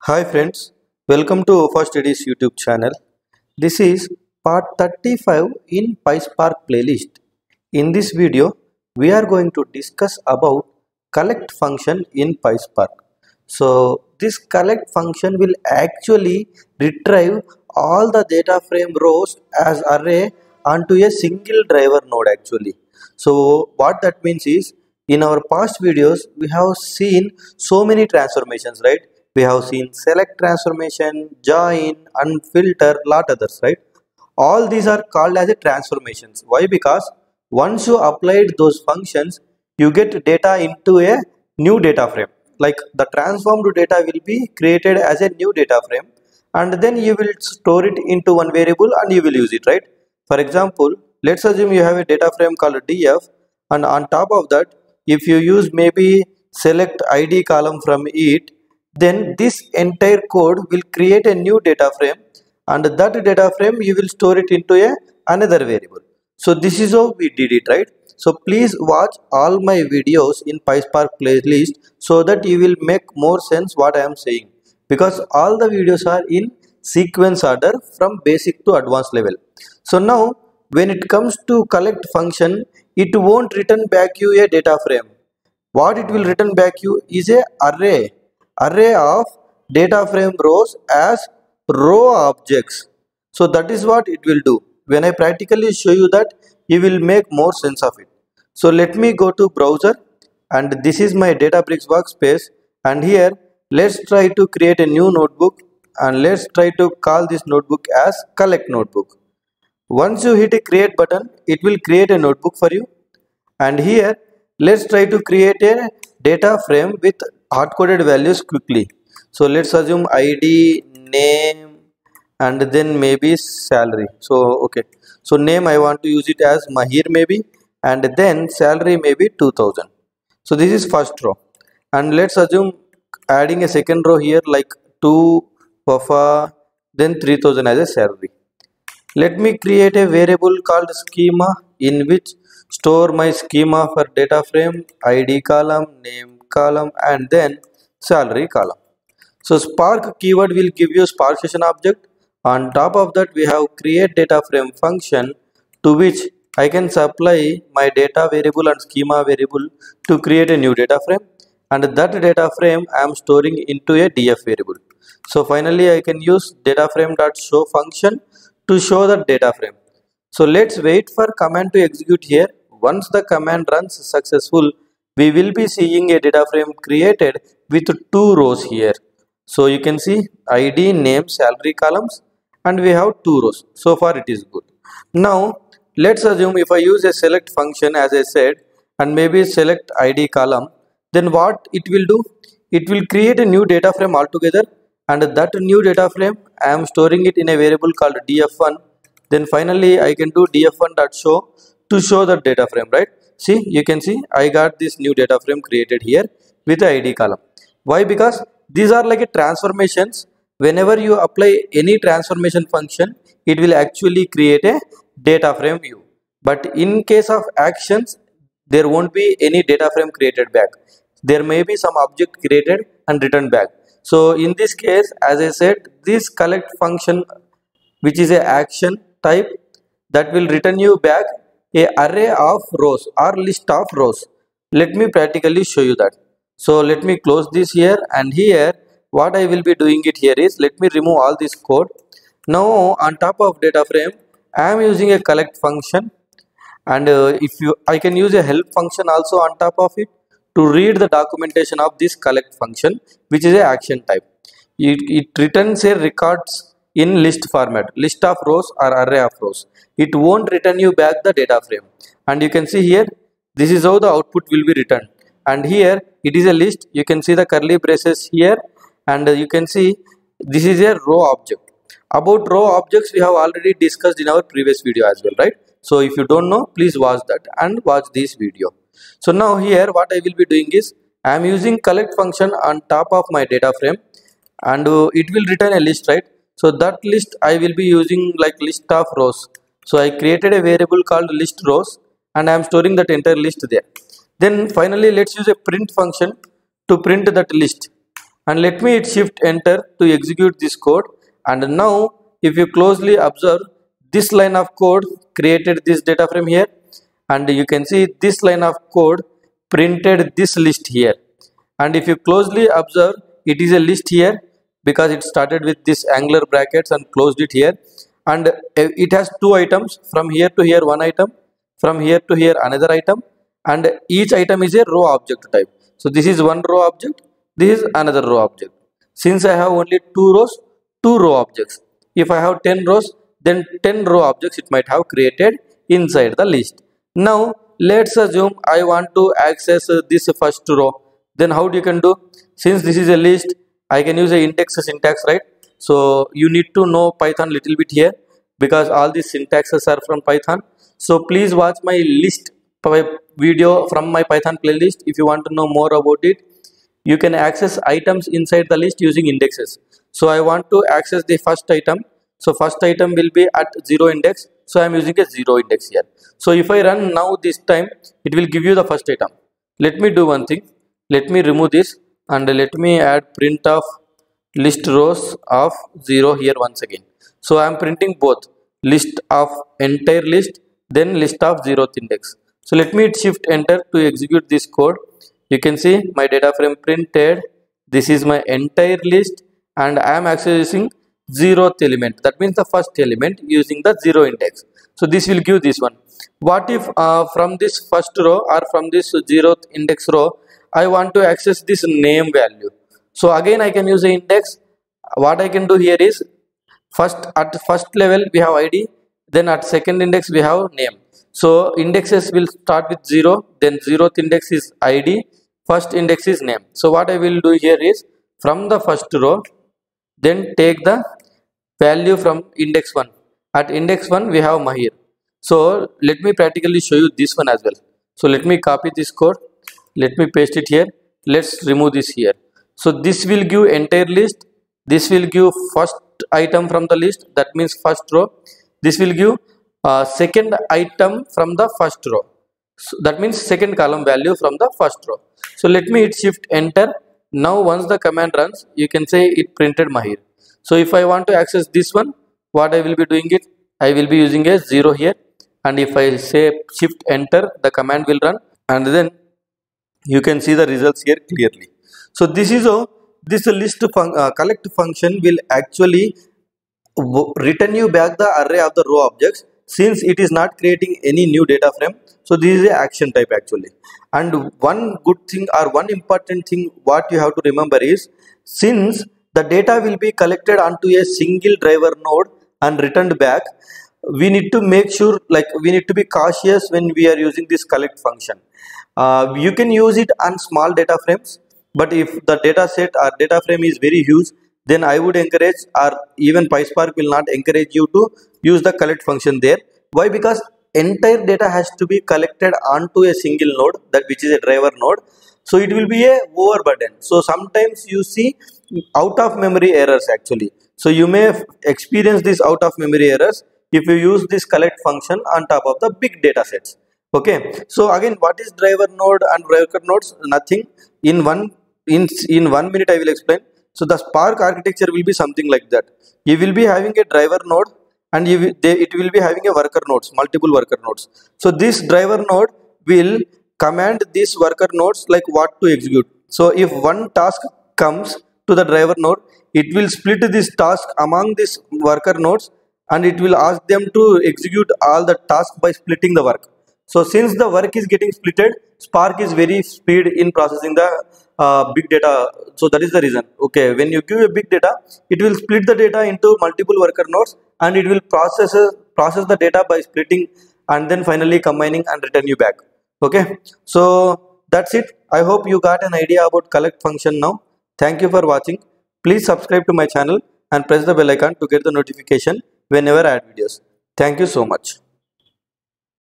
Hi friends, welcome to First Studies YouTube channel. This is part 35 in PySpark playlist. In this video, we are going to discuss about collect function in PySpark. So this collect function will actually retrieve all the data frame rows as array onto a single driver node actually. So what that means is, in our past videos we have seen so many transformations, right? We have seen select transformation, join, unfilter, lot others, right? All these are called as a transformations. Why? Because once you applied those functions, you get data into a new data frame. Like the transformed data will be created as a new data frame, and then you will store it into one variable and you will use it, right? For example, let's assume you have a data frame called df, and on top of that, if you use maybe select id column from it, then this entire code will create a new data frame, and that data frame you will store it into another variable. So this is how we did it, right? So please watch all my videos in PySpark playlist so that you will make more sense what I am saying, because all the videos are in sequence order from basic to advanced level. So now when it comes to collect function, it won't return back you a data frame. What it will return back you is a array of data frame rows as row objects. So that is what it will do. When I practically show you that, you will make more sense of it. So let me go to browser, and this is my Databricks workspace, and here let's try to create a new notebook, and let's try to call this notebook as collect notebook. Once you hit a create button, it will create a notebook for you, and here let's try to create a data frame with hard-coded values quickly. So let's assume id, name, and then maybe salary. So okay, so name I want to use it as Mahir maybe, and then salary maybe 2000. So this is first row, and let's assume adding a second row here like 2 Wafa, then 3000 as a salary. Let me create a variable called schema in which store my schema for data frame, id column, name column, and then salary column. So Spark keyword will give you Spark session object. On top of that, we have create data frame function, to which I can supply my data variable and schema variable to create a new data frame, and that data frame I am storing into a df variable. So finally I can use data frame.show function to show the data frame. So let's wait for command to execute here. Once the command runs successful, we will be seeing a data frame created with 2 rows here. So you can see id, name, salary columns, and we have 2 rows. So far it is good. Now let's assume if I use a select function as I said, and maybe select id column, then what it will do? It will create a new data frame altogether, and that new data frame I am storing it in a variable called df1. Then finally I can do df1.show to show the data frame, right? See, you can see I got this new data frame created here with the id column. Why? Because these are like a transformations. Whenever you apply any transformation function, it will actually create a data frame view. But in case of actions, there won't be any data frame created back. There may be some object created and returned back. So in this case, as I said, this collect function, which is a action type, that will return you back a array of rows or list of rows. Let me practically show you that. So let me close this here, and here what I will be doing it here is, let me remove all this code. Now on top of data frame, I am using a collect function, and I can use a help function also on top of it to read the documentation of this collect function, which is a action type. It returns a records in list format, list of rows or array of rows. It won't return you back the data frame, and you can see here this is how the output will be returned. And here it is a list. You can see the curly braces here, and you can see this is a row object. About row objects we have already discussed in our previous video as well, right? So if you don't know, please watch that and watch this video. So now here what I will be doing is, I am using collect function on top of my data frame, and it will return a list, right? So that list I will be using like list of rows. So I created a variable called list rows, and I am storing that entire list there. Then finally let's use a print function to print that list, and let me hit shift enter to execute this code. And now if you closely observe, this line of code created this data frame here, and you can see this line of code printed this list here. And if you closely observe, it is a list here because it started with this angular brackets and closed it here, and it has two items, from here to here one item, from here to here another item, and each item is a row object type. So this is one row object, this is another row object. Since I have only two rows, two row objects. If I have 10 rows, then 10 row objects it might have created inside the list. Now let's assume I want to access this first row. Then how you can do? Since this is a list, I can use a index syntax, right? So you need to know Python little bit here because all these syntaxes are from Python. So please watch my list video from my Python playlist if you want to know more about it. You can access items inside the list using indexes. So I want to access the first item. So first item will be at 0 index. So I am using a 0 index here. So if I run now this time, it will give you the first item. Let me do one thing. Let me remove this and let me add print of list rows of 0 here once again. So I am printing both list of entire list, then list of 0th index. So let me hit shift enter to execute this code. You can see my data frame printed. This is my entire list and I am accessing 0th element. That means the first element using the 0 index. So this will give this one. What if from this first row or from this 0th index row, I want to access this name value? So again I can use the index. What I can do here is, first at first level we have ID, then at second index we have name. So indexes will start with 0, then 0th index is ID, first index is name. So what I will do here is, from the first row, then take the value from index 1. At index 1 we have Mahir. So let me practically show you this one as well. So let me copy this code, let me paste it here, let's remove this here. So this will give entire list, this will give first item from the list, that means first row. This will give second item from the first row, so that means second column value from the first row. So let me hit shift enter. Now once the command runs, you can say it printed Mahir. So if I want to access this one, what I will be doing it, I will be using a 0 here, and if I say shift enter, the command will run, and then you can see the results here clearly. So this is how this list collect function will actually return you back the array of the row objects, since it is not creating any new data frame. So this is a action type actually. And one good thing or one important thing what you have to remember is, since the data will be collected onto a single driver node and returned back, we need to make sure, like we need to be cautious when we are using this collect function. You can use it on small data frames, but if the data set or data frame is very huge, then I would encourage, or even PySpark will not encourage you to use the collect function there. Why? Because entire data has to be collected onto a single node, that which is a driver node. So it will be a overburden. So sometimes you see out of memory errors actually. So you may experience this out of memory errors if you use this collect function on top of the big data sets. Okay. So again, what is driver node and worker nodes? Nothing. In 1 minute I will explain. So the Spark architecture will be something like that. You will be having a driver node and it will be having a worker nodes, multiple worker nodes. So this driver node will command these worker nodes like what to execute. So if one task comes to the driver node, it will split this task among these worker nodes and it will ask them to execute all the tasks by splitting the work. So since the work is getting splitted, Spark is very speed in processing the big data. So that is the reason. Okay, when you give a big data, it will split the data into multiple worker nodes and it will process the data by splitting and then finally combining and return you back. Okay, so that's it. I hope you got an idea about collect function now. Thank you for watching. Please subscribe to my channel and press the bell icon to get the notification whenever I add videos. Thank you so much.